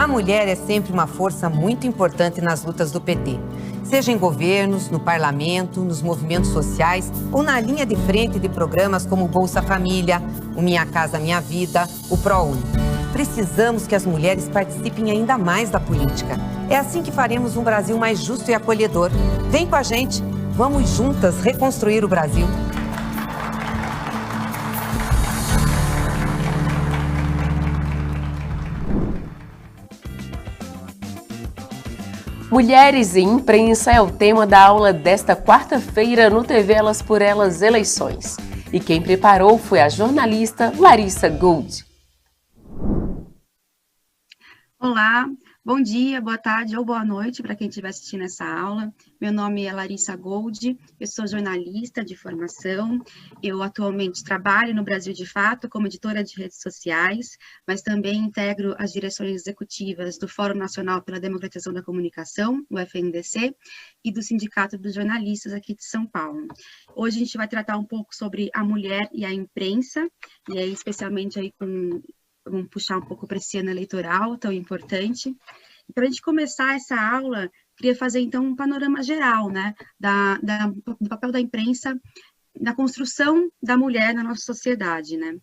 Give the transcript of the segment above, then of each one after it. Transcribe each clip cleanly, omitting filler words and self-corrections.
A mulher é sempre uma força muito importante nas lutas do PT. Seja em governos, no parlamento, nos movimentos sociais ou na linha de frente de programas como o Bolsa Família, o Minha Casa Minha Vida, o ProUni. Precisamos que as mulheres participem ainda mais da política. É assim que faremos um Brasil mais justo e acolhedor. Vem com a gente, vamos juntas reconstruir o Brasil. Mulheres e imprensa é o tema da aula desta quarta-feira no TV Elas por Elas Eleições. E quem preparou foi a jornalista Larissa Gold. Olá, bom dia, boa tarde ou boa noite para quem estiver assistindo essa aula. Meu nome é Larissa Gold, eu sou jornalista de formação, eu atualmente trabalho no Brasil de Fato como editora de redes sociais, mas também integro as direções executivas do Fórum Nacional pela Democratização da Comunicação, o FNDC, e do Sindicato dos Jornalistas aqui de São Paulo. Hoje a gente vai tratar um pouco sobre a mulher e a imprensa, e aí especialmente aí vamos puxar um pouco para esse ano eleitoral tão importante. E para a gente começar essa aula, queria fazer então um panorama geral, né, do papel da imprensa na construção da mulher na nossa sociedade, né.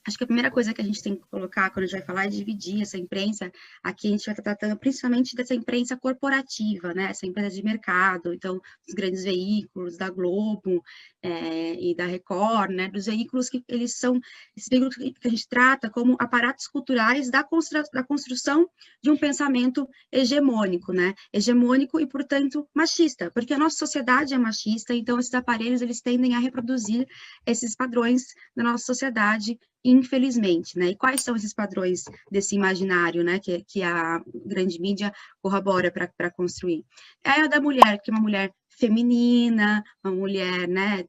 Acho que a primeira coisa que a gente tem que colocar quando a gente vai falar é dividir essa imprensa. Aqui a gente vai estar tratando principalmente dessa imprensa corporativa, né? Essa imprensa de mercado, então, os grandes veículos da Globo e da Record, né? Dos veículos que eles são, esses veículos que a gente trata como aparatos culturais da construção de um pensamento hegemônico, né? Hegemônico e, portanto, machista, porque a nossa sociedade é machista, então esses aparelhos, eles tendem a reproduzir esses padrões da nossa sociedade, infelizmente, né? E quais são esses padrões desse imaginário, né, que a grande mídia corrobora para construir? É a da mulher, que é uma mulher feminina, uma mulher, né,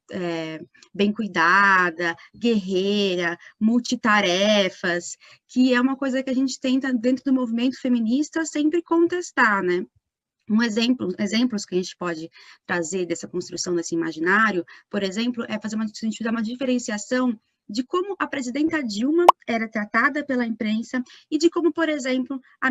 bem cuidada, guerreira, multitarefas, que é uma coisa que a gente tenta, dentro do movimento feminista, sempre contestar, né? Exemplos que a gente pode trazer dessa construção desse imaginário, por exemplo, é fazer a gente dar uma diferenciação de como a presidenta Dilma era tratada pela imprensa e de como, por exemplo, a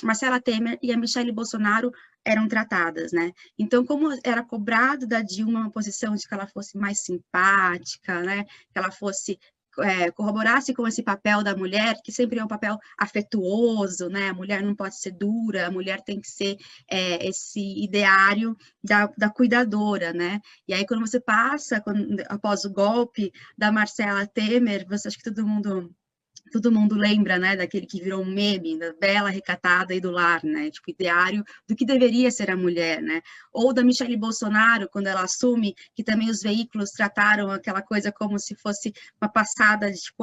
Marcela Temer e a Michelle Bolsonaro eram tratadas, né? Então, como era cobrado da Dilma uma posição de que ela fosse mais simpática, né? Que ela fosse corroborasse com esse papel da mulher, que sempre é um papel afetuoso, né? A mulher não pode ser dura, a mulher tem que ser esse ideário da cuidadora, né? E aí, quando você passa, após o golpe da Marcela Temer, você acha que todo mundo lembra, né, daquele que virou um meme, da bela, recatada e do lar, né, tipo, ideário do que deveria ser a mulher, né, ou da Michelle Bolsonaro, quando ela assume que também os veículos trataram aquela coisa como se fosse uma passada de, tipo,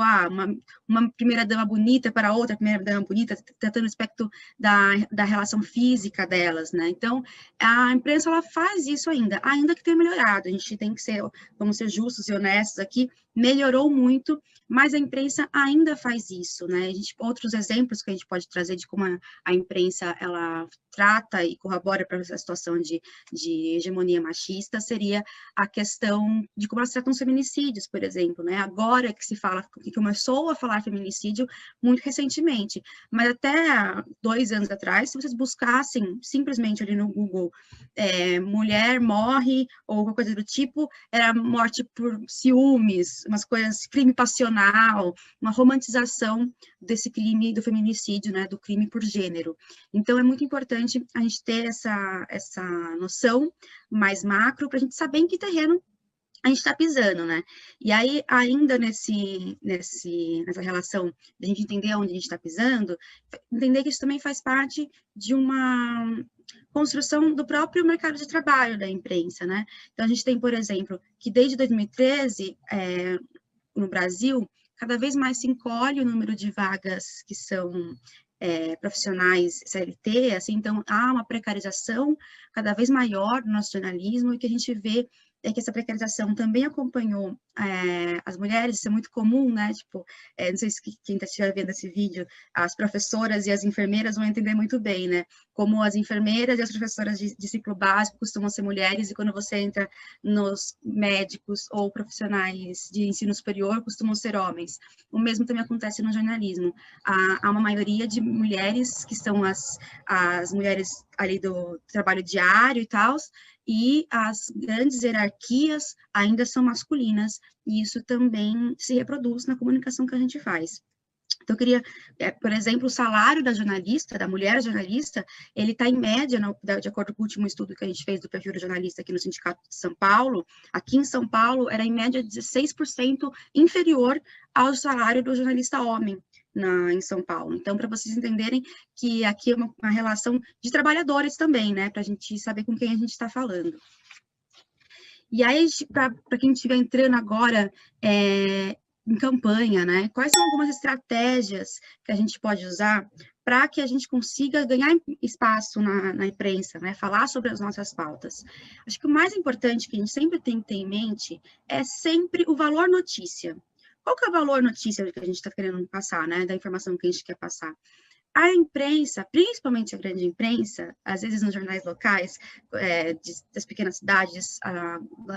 uma primeira-dama bonita para outra primeira-dama bonita, tratando o aspecto da relação física delas, né, então, a imprensa, ela faz isso ainda que tenha melhorado, a gente tem que vamos ser justos e honestos aqui, melhorou muito, mas a imprensa ainda faz isso, né? Outros exemplos que a gente pode trazer de como a imprensa, ela trata e corrobora para essa situação de hegemonia machista seria a questão de como elas tratam os feminicídios, por exemplo, né? Agora que começou a falar feminicídio muito recentemente, mas até 2 anos atrás, se vocês buscassem simplesmente ali no Google mulher morre ou alguma coisa do tipo, era morte por ciúmes, umas coisas, crime passional, uma romantização desse crime do feminicídio, né, do crime por gênero. Então, é muito importante a gente ter essa noção mais macro para a gente saber em que terreno a gente está pisando, né? E aí, ainda nessa relação de a gente entender onde a gente está pisando, entender que isso também faz parte de uma construção do próprio mercado de trabalho da imprensa, né? Então, a gente tem, por exemplo, que desde 2013, no Brasil, cada vez mais se encolhe o número de vagas que são profissionais CLT, assim, então há uma precarização cada vez maior do nosso jornalismo e que a gente vê é que essa precarização também acompanhou as mulheres, isso é muito comum, né? Tipo, não sei se quem estiver vendo esse vídeo, as professoras e as enfermeiras vão entender muito bem, né? Como as enfermeiras e as professoras de ciclo básico costumam ser mulheres, e quando você entra nos médicos ou profissionais de ensino superior, costumam ser homens. O mesmo também acontece no jornalismo. Há uma maioria de mulheres que são as mulheres ali do trabalho diário e tal, e as grandes hierarquias ainda são masculinas, e isso também se reproduz na comunicação que a gente faz. Então, eu queria, por exemplo, o salário da jornalista, da mulher jornalista, ele está em média, de acordo com o último estudo que a gente fez do perfil do jornalista aqui no Sindicato de São Paulo, aqui em São Paulo era em média 16% inferior ao salário do jornalista homem em São Paulo. Então, para vocês entenderem que aqui é uma relação de trabalhadores também, né, para a gente saber com quem a gente está falando. E aí, para quem estiver entrando agora em campanha, né? Quais são algumas estratégias que a gente pode usar para que a gente consiga ganhar espaço na imprensa, né? Falar sobre as nossas pautas. Acho que o mais importante que a gente sempre tem que ter em mente é sempre o valor notícia. Qual que é o valor notícia que a gente está querendo passar, né? Da informação que a gente quer passar. A imprensa, principalmente a grande imprensa, às vezes nos jornais locais das pequenas cidades,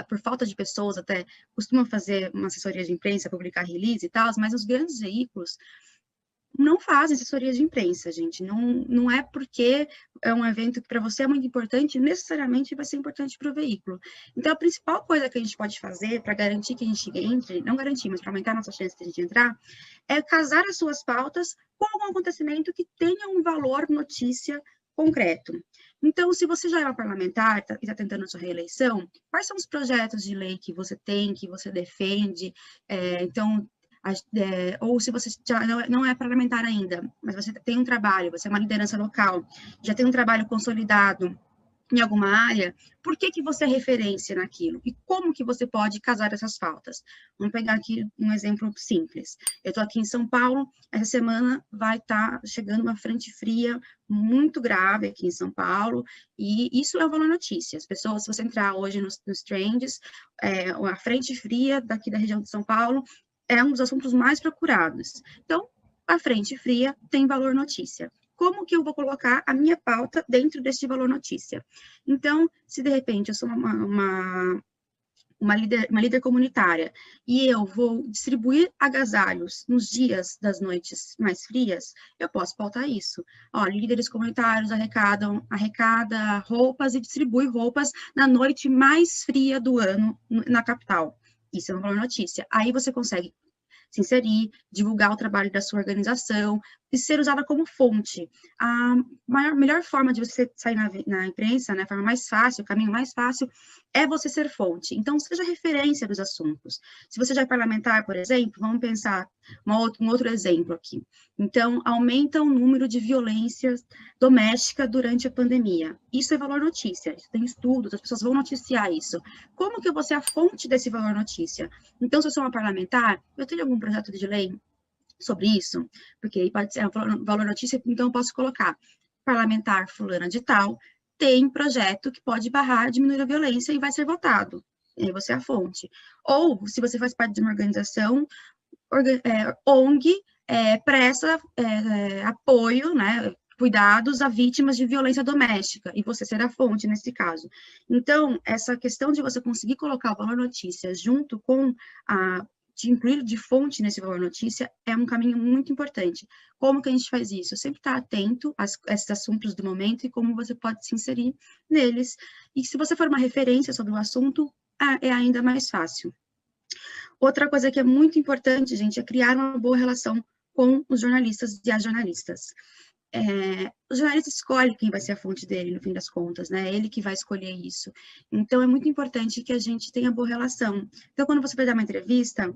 por falta de pessoas até, costumam fazer uma assessoria de imprensa, publicar release e tal, mas os grandes veículos não fazem assessoria de imprensa, gente. Não é porque é um evento que para você é muito importante, necessariamente vai ser importante para o veículo. Então, a principal coisa que a gente pode fazer para garantir que a gente entre, não garantir, mas para aumentar a nossa chance de a gente entrar, é casar as suas pautas com algum acontecimento que tenha um valor notícia concreto. Então, se você já é uma parlamentar e está tentando a sua reeleição, quais são os projetos de lei que você tem, que você defende? Ou se você já não é parlamentar ainda, mas você tem um trabalho, você é uma liderança local, já tem um trabalho consolidado em alguma área, por que você é referência naquilo? E como que você pode casar essas pautas? Vamos pegar aqui um exemplo simples. Eu estou aqui em São Paulo, essa semana vai estar chegando uma frente fria muito grave aqui em São Paulo, e isso é uma notícia. As pessoas, se você entrar hoje nos trends, a frente fria daqui da região de São Paulo é um dos assuntos mais procurados. Então, a frente fria tem valor notícia. Como que eu vou colocar a minha pauta dentro deste valor notícia? Então, se de repente eu sou uma líder comunitária e eu vou distribuir agasalhos nos dias das noites mais frias, eu posso pautar isso. Líderes comunitários arrecada roupas e distribui roupas na noite mais fria do ano na capital. Isso é uma boa notícia. Aí você consegue se inserir, divulgar o trabalho da sua organização e ser usada como fonte. A melhor forma de você sair na imprensa, né, a forma mais fácil, o caminho mais fácil, é você ser fonte. Então, seja referência dos assuntos. Se você já é parlamentar, por exemplo, vamos pensar um outro exemplo aqui. Então, aumenta o número de violência doméstica durante a pandemia. Isso é valor notícia. Isso tem estudos, as pessoas vão noticiar isso. Como que eu vou ser a fonte desse valor notícia? Então, se eu sou uma parlamentar, eu tenho algum projeto de lei sobre isso, porque aí pode ser um valor notícia, então eu posso colocar parlamentar fulana de tal, tem projeto que pode barrar, diminuir a violência e vai ser votado, e aí você é a fonte. Ou, se você faz parte de uma organização, ONG, presta apoio, né, cuidados a vítimas de violência doméstica, e você será a fonte nesse caso. Então, essa questão de você conseguir colocar o valor notícia junto com de incluir de fonte nesse valor notícia é um caminho muito importante. Como que a gente faz isso? Sempre estar atento a esses assuntos do momento e como você pode se inserir neles. E se você for uma referência sobre o assunto, é ainda mais fácil. Outra coisa que é muito importante, gente, é criar uma boa relação com os jornalistas e as jornalistas. O jornalista escolhe quem vai ser a fonte dele, no fim das contas, né? É ele que vai escolher isso. Então, é muito importante que a gente tenha boa relação. Então, quando você vai dar uma entrevista,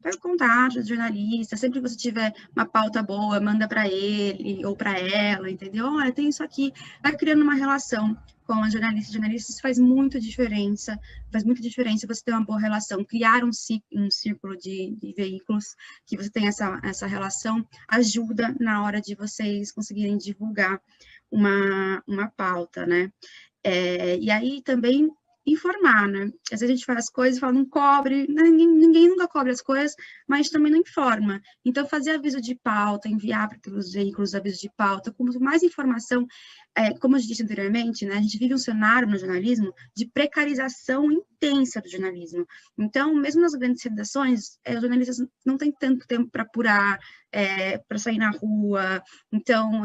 pega o contato do jornalista, sempre que você tiver uma pauta boa, manda para ele ou para ela, entendeu? Olha, tem isso aqui. Vai criando uma relação com a jornalista e jornalistas, faz muita diferença você ter uma boa relação, criar um círculo de veículos que você tem essa relação, ajuda na hora de vocês conseguirem divulgar uma pauta, né? E aí também informar, né? Às vezes a gente faz as coisas e fala, não cobre, né? Ninguém nunca cobre as coisas, mas a gente também não informa. Então, fazer aviso de pauta, enviar para os veículos aviso de pauta, com mais informação, como eu disse anteriormente, né? A gente vive um cenário no jornalismo de precarização intensa do jornalismo. Então, mesmo nas grandes redações, os jornalistas não têm tanto tempo para apurar, para sair na rua. Então,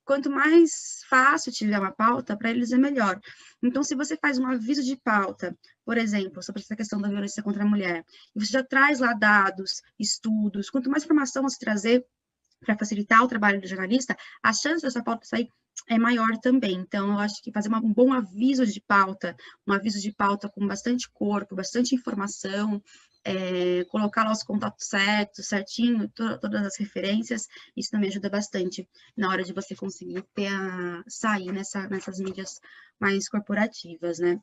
quanto mais fácil tiver uma pauta, para eles é melhor. Então, se você faz um aviso de pauta, por exemplo, sobre essa questão da violência contra a mulher, e você já traz lá dados, estudos, quanto mais informação você trazer para facilitar o trabalho do jornalista, a chance dessa pauta sair é maior também. Então, eu acho que fazer um bom aviso de pauta, um aviso de pauta com bastante corpo, bastante informação, colocar lá os contatos certos, certinho, todas as referências, isso também ajuda bastante na hora de você conseguir sair nessas mídias mais corporativas, né?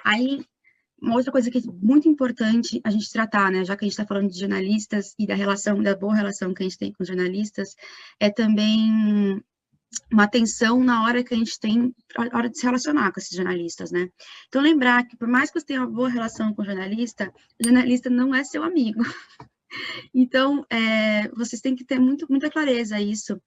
Aí, uma outra coisa que é muito importante a gente tratar, né, já que a gente está falando de jornalistas e da boa relação que a gente tem com os jornalistas, é também uma atenção na hora que a gente tem, na hora de se relacionar com esses jornalistas, né? Então, lembrar que por mais que você tenha uma boa relação com o jornalista não é seu amigo. Então, vocês têm que ter muita clareza a isso.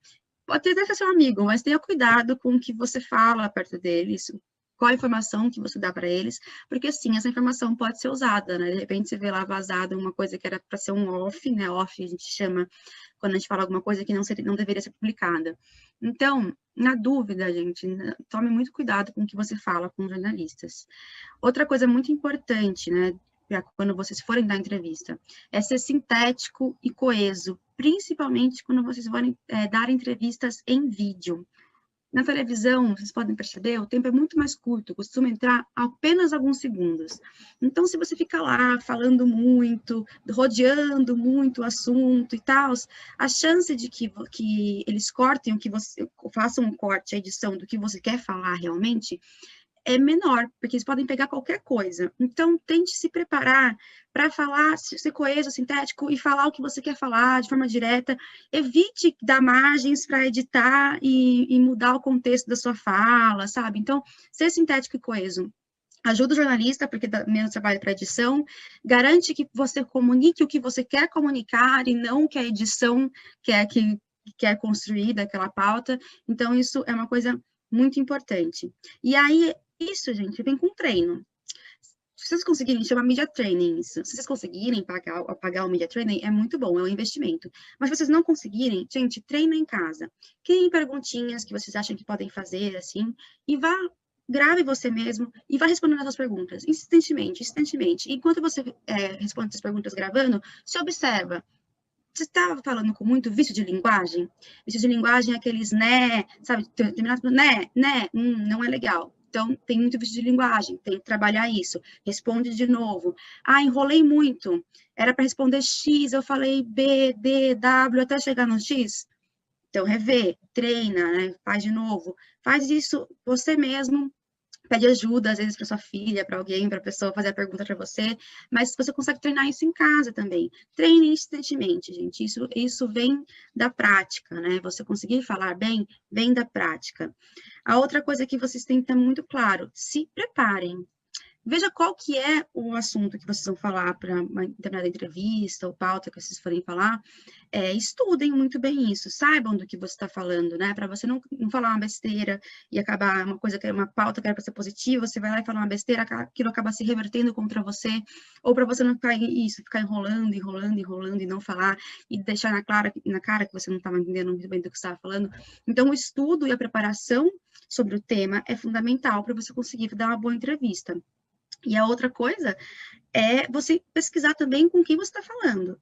Pode até ser seu amigo, mas tenha cuidado com o que você fala perto deles, qual a informação que você dá para eles, porque, sim, essa informação pode ser usada, né? De repente, você vê lá vazado uma coisa que era para ser um off, né? Off a gente chama quando a gente fala alguma coisa que não deveria ser publicada. Então, na dúvida, gente, tome muito cuidado com o que você fala com jornalistas. Outra coisa muito importante, né, quando vocês forem dar entrevista, é ser sintético e coeso, principalmente quando vocês forem dar entrevistas em vídeo. Na televisão, vocês podem perceber, o tempo é muito mais curto, costuma entrar apenas alguns segundos. Então, se você fica lá falando muito, rodeando muito o assunto e tal, a chance de que eles cortem façam um corte, a edição do que você quer falar realmente, é menor, porque eles podem pegar qualquer coisa. Então, tente se preparar para falar, ser coeso, sintético e falar o que você quer falar de forma direta. Evite dar margens para editar e mudar o contexto da sua fala, sabe? Então, ser sintético e coeso ajuda o jornalista, porque dá menos trabalho para edição, garante que você comunique o que você quer comunicar e não o que a edição quer construir daquela pauta. Então, isso é uma coisa muito importante. E aí, isso, gente, vem com treino. Se vocês conseguirem, chama media training isso. Se vocês conseguirem pagar o media training, é muito bom, é um investimento. Mas se vocês não conseguirem, gente, treina em casa. Criem perguntinhas que vocês acham que podem fazer, assim, e grave você mesmo e vá respondendo essas perguntas, insistentemente. E enquanto você responde essas perguntas gravando, se observa. Você estava falando com muito vício de linguagem? Vício de linguagem é aqueles né, sabe? Né, não é legal. Então, tem muito vício de linguagem, tem que trabalhar isso. Responde de novo. Enrolei muito. Era para responder X, eu falei B, D, W, até chegar no X. Então, revê, treina, né? Faz de novo. Faz isso você mesmo. Pede ajuda, às vezes, para sua filha, para alguém, para a pessoa fazer a pergunta para você, mas você consegue treinar isso em casa também. Treine insistentemente, gente. Isso vem da prática, né? Você conseguir falar bem, vem da prática. A outra coisa que vocês têm que ter muito claro, se preparem. Veja qual que é o assunto que vocês vão falar para uma determinada entrevista ou pauta que vocês forem falar. Estudem muito bem isso, saibam do que você está falando, né? Para você não falar uma besteira e acabar uma pauta que era para ser positiva, você vai lá e fala uma besteira, aquilo acaba se revertendo contra você, ou para você não ficar enrolando e não falar, e deixar na cara que você não estava entendendo muito bem do que você estava falando. Então, o estudo e a preparação sobre o tema é fundamental para você conseguir dar uma boa entrevista. E a outra coisa é você pesquisar também com quem você está falando.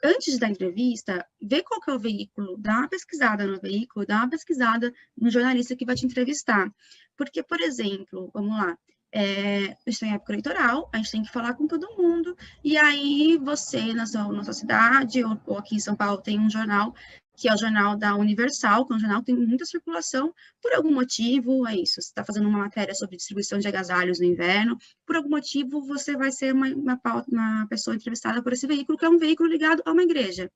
Antes de dar entrevista, vê qual que é o veículo, dá uma pesquisada no veículo, dá uma pesquisada no jornalista que vai te entrevistar. Porque, por exemplo, vamos lá, a gente tem época eleitoral, a gente tem que falar com todo mundo, e aí você, na sua cidade, ou aqui em São Paulo, tem um jornal, que é o jornal da Universal, que é um jornal que tem muita circulação, por algum motivo, é isso, você está fazendo uma matéria sobre distribuição de agasalhos no inverno, por algum motivo você vai ser uma pessoa entrevistada por esse veículo, que é um veículo ligado a uma igreja.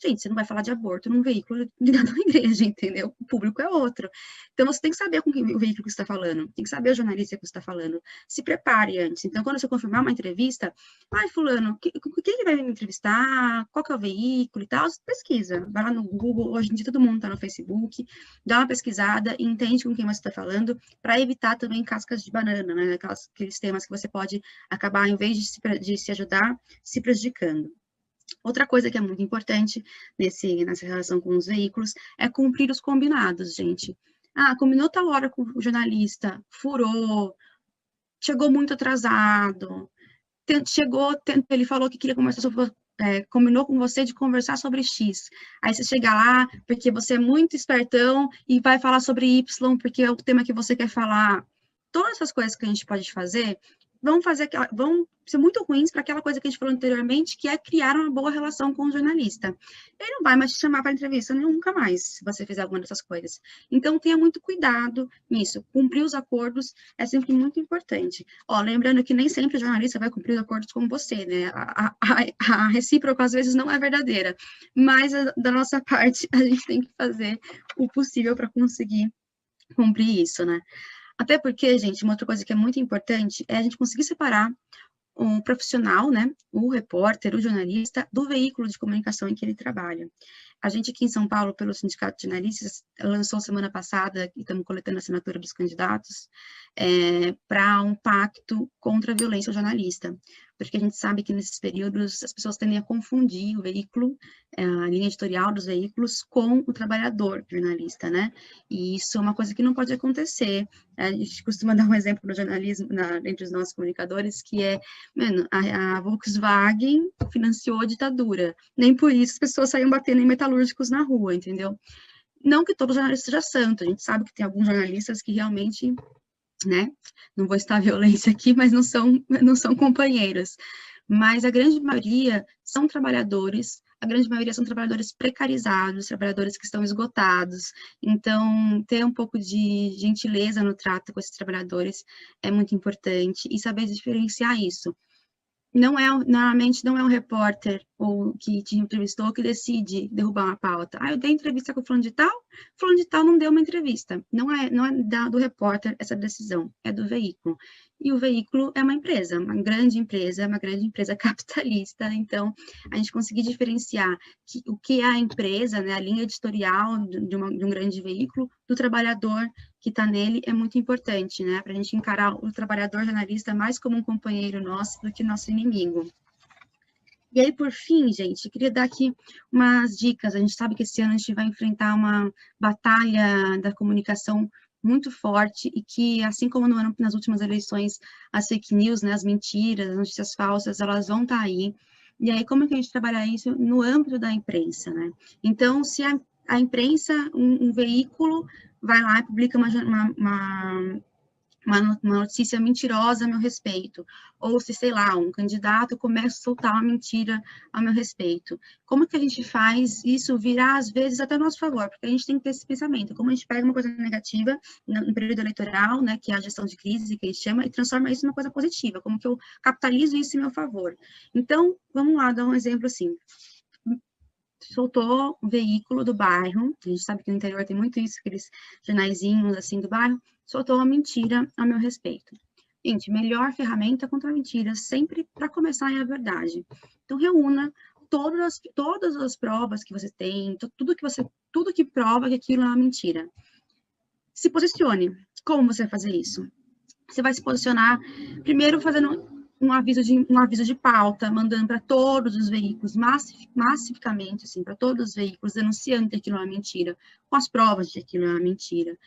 Gente, você não vai falar de aborto num veículo ligado à igreja, entendeu? O público é outro. Então, você tem que saber com quem o veículo que você está falando, tem que saber o jornalista que você está falando. Se prepare antes. Então, quando você confirmar uma entrevista, ai, fulano, quem vai me entrevistar? Qual que é o veículo e tal? Pesquisa. Vai lá no Google, hoje em dia todo mundo está no Facebook, dá uma pesquisada e entende com quem você está falando, para evitar também cascas de banana, né? Aqueles temas que você pode acabar, em vez de se ajudar, se prejudicando. Outra coisa que é muito importante nessa relação com os veículos é cumprir os combinados, gente. Ah, combinou tal hora com o jornalista, furou, chegou muito atrasado, ele falou que queria conversar sobre, combinou com você de conversar sobre X. Aí você chega lá, porque você é muito espertão e vai falar sobre Y, porque é o tema que você quer falar. Todas essas coisas que a gente pode fazer vão ser muito ruins para aquela coisa que a gente falou anteriormente, que é criar uma boa relação com o jornalista. Ele não vai mais te chamar para entrevista nunca mais, se você fizer alguma dessas coisas. Então, tenha muito cuidado nisso. Cumprir os acordos é sempre muito importante. Ó, lembrando que nem sempre o jornalista vai cumprir os acordos com você, né? A recíproca, às vezes, não é verdadeira. Mas, da nossa parte, a gente tem que fazer o possível para conseguir cumprir isso, né? Até porque, gente, uma outra coisa que é muito importante é a gente conseguir separar um profissional, né, o repórter, o jornalista, do veículo de comunicação em que ele trabalha. A gente aqui em São Paulo, pelo Sindicato de Jornalistas, lançou semana passada, e estamos coletando a assinatura dos candidatos, para um pacto contra a violência ao jornalista, porque a gente sabe que nesses períodos as pessoas tendem a confundir o veículo, a linha editorial dos veículos, com o trabalhador jornalista, né? E isso é uma coisa que não pode acontecer. A gente costuma dar um exemplo no jornalismo, entre os nossos comunicadores, que é, mano, a Volkswagen financiou a ditadura. Nem por isso as pessoas saíam batendo em metalúrgicos na rua, entendeu? Não que todo jornalista seja santo, a gente sabe que tem alguns jornalistas que realmente, né, não vou citar violência aqui, mas não são companheiros. Mas a grande maioria são trabalhadores, a grande maioria são trabalhadores precarizados, trabalhadores que estão esgotados. Então, ter um pouco de gentileza no trato com esses trabalhadores é muito importante e saber diferenciar isso. Normalmente não é um repórter ou que te entrevistou que decide derrubar uma pauta. Ah, eu dei entrevista com o fulano de tal não deu uma entrevista. Não é do repórter essa decisão, é do veículo. E o veículo é uma empresa, uma grande empresa capitalista. Então, a gente conseguir diferenciar o que é a empresa, né, a linha editorial de um grande veículo, do trabalhador que está nele é muito importante, né, para a gente encarar o trabalhador jornalista mais como um companheiro nosso do que nosso inimigo. E aí, por fim, gente, queria dar aqui umas dicas. A gente sabe que esse ano a gente vai enfrentar uma batalha da comunicação muito forte e que, assim como nas últimas eleições, as fake news, né, as mentiras, as notícias falsas, elas vão estar aí. E aí, como é que a gente trabalha isso no âmbito da imprensa, né? Então, se a imprensa, um veículo, vai lá e publica uma notícia mentirosa a meu respeito, ou se, sei lá, um candidato começa a soltar uma mentira a meu respeito. Como que a gente faz isso virar, às vezes, até a nosso favor? Porque a gente tem que ter esse pensamento, como a gente pega uma coisa negativa no período eleitoral, né, que é a gestão de crise, que a gente chama, e transforma isso numa coisa positiva, como que eu capitalizo isso em meu favor. Então, vamos lá, dar um exemplo assim. Soltou um veículo do bairro, a gente sabe que no interior tem muito isso, aqueles jornaizinhos assim do bairro, soltou uma mentira a meu respeito. Gente, melhor ferramenta contra a mentira, sempre para começar é a verdade. Então, reúna todas as provas que você tem, tudo que prova que aquilo é uma mentira. Se posicione. Como você vai fazer isso? Você vai se posicionar, primeiro fazendo um aviso de pauta, mandando para todos os veículos, massificamente, assim, para todos os veículos, denunciando que aquilo é uma mentira, com as provas de que aquilo é uma mentira.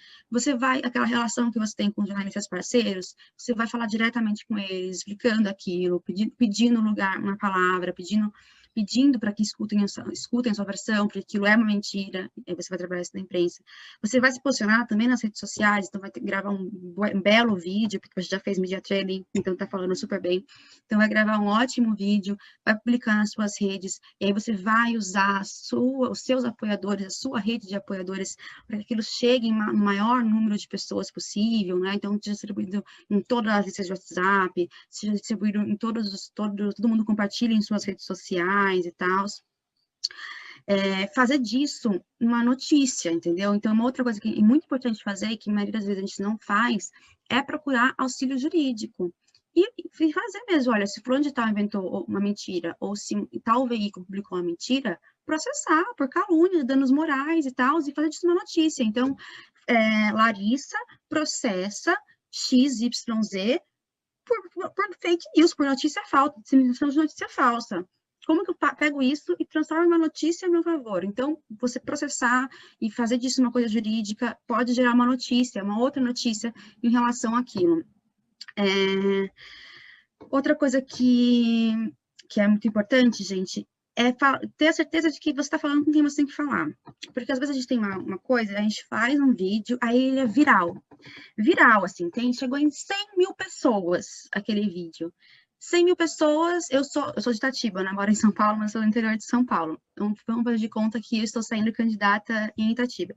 Aquela relação que você tem com os jornalistas parceiros, você vai falar diretamente com eles, explicando aquilo, pedindo lugar, uma palavra, pedindo para que escutem a sua versão, porque aquilo é uma mentira, e aí você vai trabalhar isso na imprensa. Você vai se posicionar também nas redes sociais, então vai gravar um belo vídeo, porque você já fez media training, então tá falando super bem. Então vai gravar um ótimo vídeo, vai publicar nas suas redes, e aí você vai usar os seus apoiadores, a sua rede de apoiadores, para que aquilo chegue no maior número de pessoas possível, né? Então, seja distribuído em todas as listas de WhatsApp, seja distribuído em todo mundo compartilha em suas redes sociais, e tal. fazer disso uma notícia, entendeu? Então, uma outra coisa que é muito importante fazer, e que a maioria das vezes a gente não faz, é procurar auxílio jurídico. E fazer mesmo, olha, se fulano de tal inventou uma mentira, ou se tal veículo publicou uma mentira, processar por calúnia, danos morais e tal, e fazer disso uma notícia. Então, Larissa processa XYZ por fake news, por notícia falsa, disseminação de notícia falsa. Como que eu pego isso e transformo em uma notícia a meu favor? Então, você processar e fazer disso uma coisa jurídica pode gerar uma notícia, uma outra notícia em relação àquilo. Outra coisa que é muito importante, gente, é ter a certeza de que você está falando com quem você tem que falar. Porque às vezes a gente tem uma coisa, a gente faz um vídeo, aí ele é viral. Viral, assim, chegou em 100 mil pessoas aquele vídeo. 100 mil pessoas, eu sou de Itatiba, né? Moro em São Paulo, mas sou do interior de São Paulo. Então, vamos fazer de conta que eu estou saindo candidata em Itatiba.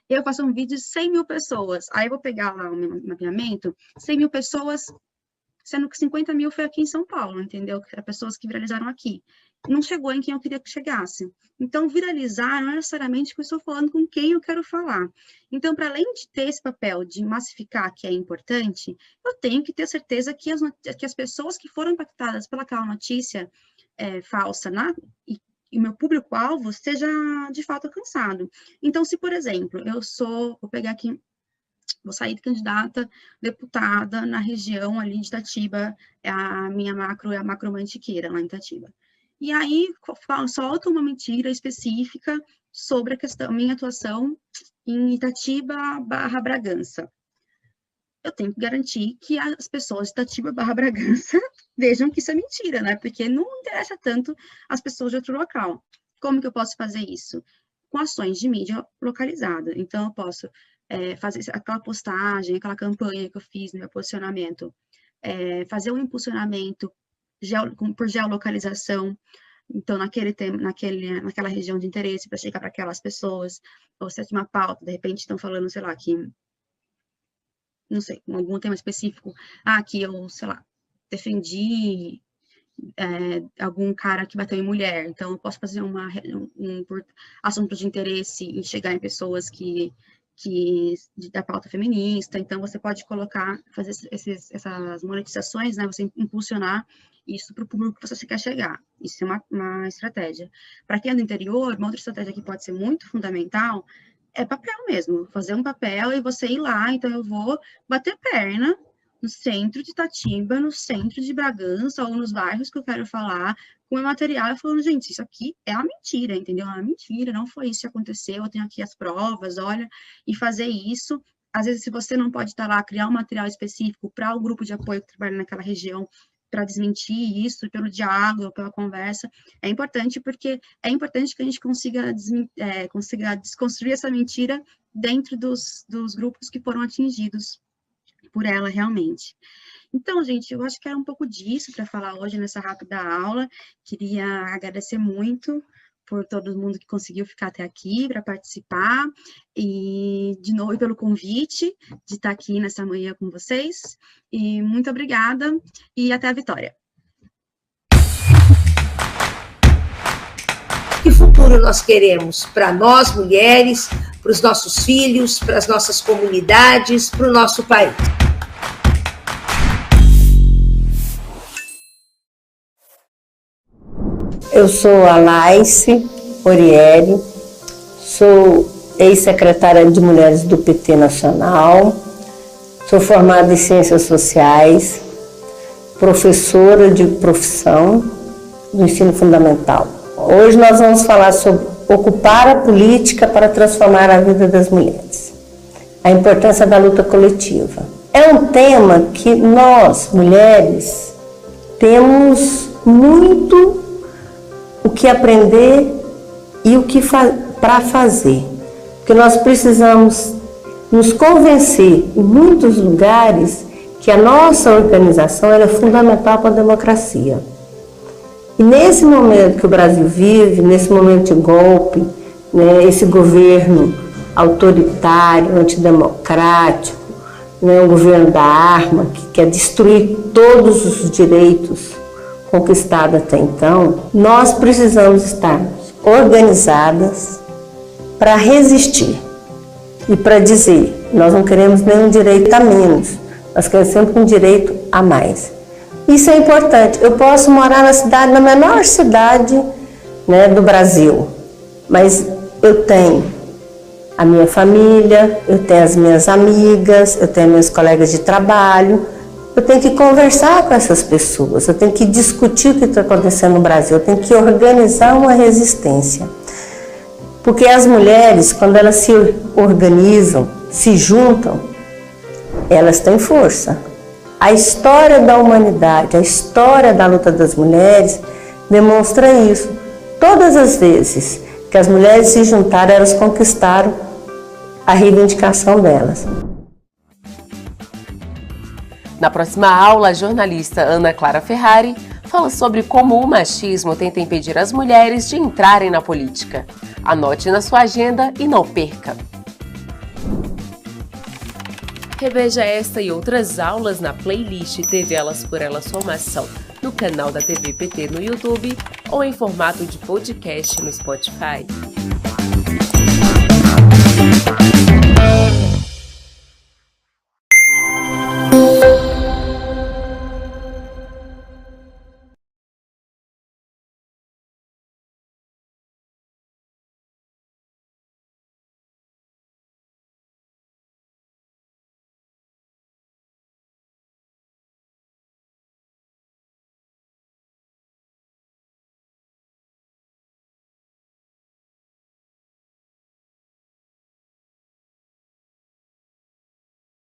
Eu faço um vídeo de 100 mil pessoas, aí eu vou pegar lá o meu mapeamento, 100 mil pessoas, sendo que 50 mil foi aqui em São Paulo, entendeu? Pessoas que viralizaram aqui. Não chegou em quem eu queria que chegasse. Então, viralizar não é necessariamente que eu estou falando com quem eu quero falar. Então, para além de ter esse papel de massificar que é importante, eu tenho que ter certeza que as pessoas que foram impactadas pelaquela notícia falsa, e o meu público-alvo seja de fato alcançado. Então, se, por exemplo, vou pegar aqui, vou sair de candidata deputada na região ali de Itatiba, a minha macro é a Macro Mantiqueira, lá em Itatiba. E aí, solto uma mentira específica sobre a minha atuação em Itatiba/Bragança. Eu tenho que garantir que as pessoas de Itatiba/Bragança vejam que isso é mentira, né? Porque não interessa tanto as pessoas de outro local. Como que eu posso fazer isso? Com ações de mídia localizada. Então, eu posso fazer aquela postagem, aquela campanha que eu fiz no meu posicionamento, fazer um impulsionamento por geolocalização, então naquela região de interesse para chegar para aquelas pessoas, ou se é uma pauta, de repente estão falando, sei lá, que, não sei, algum tema específico, que eu, sei lá, defendi algum cara que bateu em mulher, então eu posso fazer um assunto de interesse e chegar em pessoas da pauta feminista, então você pode fazer essas monetizações, né, você impulsionar isso para o público que você quer chegar. Isso é uma estratégia. Para quem é do interior, uma outra estratégia que pode ser muito fundamental é papel mesmo, fazer um papel e você ir lá, então eu vou bater perna no centro de Itatiba, no centro de Bragança, ou nos bairros que eu quero falar, com o meu material, e falando, gente, isso aqui é uma mentira, entendeu? É uma mentira, não foi isso que aconteceu, eu tenho aqui as provas, olha, e fazer isso. Às vezes, se você não pode estar lá, criar um material específico para o grupo de apoio que trabalha naquela região, para desmentir isso, pelo diálogo, pela conversa, é importante, porque é importante que a gente consiga desconstruir essa mentira dentro dos grupos que foram atingidos por ela realmente. Então, gente, eu acho que era um pouco disso para falar hoje nessa rápida aula. Queria agradecer muito por todo mundo que conseguiu ficar até aqui para participar, e de novo pelo convite de estar aqui nessa manhã com vocês, e muito obrigada, e até a vitória. Que futuro nós queremos para nós, mulheres, para os nossos filhos, para as nossas comunidades, para o nosso país? Eu sou a Laice Orieri, sou ex-secretária de Mulheres do PT Nacional, sou formada em Ciências Sociais, professora de profissão do ensino fundamental. Hoje nós vamos falar sobre ocupar a política para transformar a vida das mulheres, a importância da luta coletiva. É um tema que nós, mulheres, temos muito o que aprender e o que para fazer. Porque nós precisamos nos convencer em muitos lugares que a nossa organização é fundamental para a democracia. E nesse momento que o Brasil vive, nesse momento de golpe, né, esse governo autoritário, antidemocrático, né, um governo da arma, que quer destruir todos os direitos conquistado até então, nós precisamos estar organizadas para resistir e para dizer, nós não queremos nenhum direito a menos, nós queremos sempre um direito a mais. Isso é importante. Eu posso morar na menor cidade, né, do Brasil, mas eu tenho a minha família, eu tenho as minhas amigas, eu tenho meus colegas de trabalho, eu tenho que conversar com essas pessoas, eu tenho que discutir o que está acontecendo no Brasil, eu tenho que organizar uma resistência. Porque as mulheres, quando elas se organizam, se juntam, elas têm força. A história da humanidade, a história da luta das mulheres demonstra isso. Todas as vezes que as mulheres se juntaram, elas conquistaram a reivindicação delas. Na próxima aula, a jornalista Ana Clara Ferrari fala sobre como o machismo tenta impedir as mulheres de entrarem na política. Anote na sua agenda e não perca! Reveja esta e outras aulas na playlist TV Elas por Elas Formação no canal da TV PT no YouTube ou em formato de podcast no Spotify.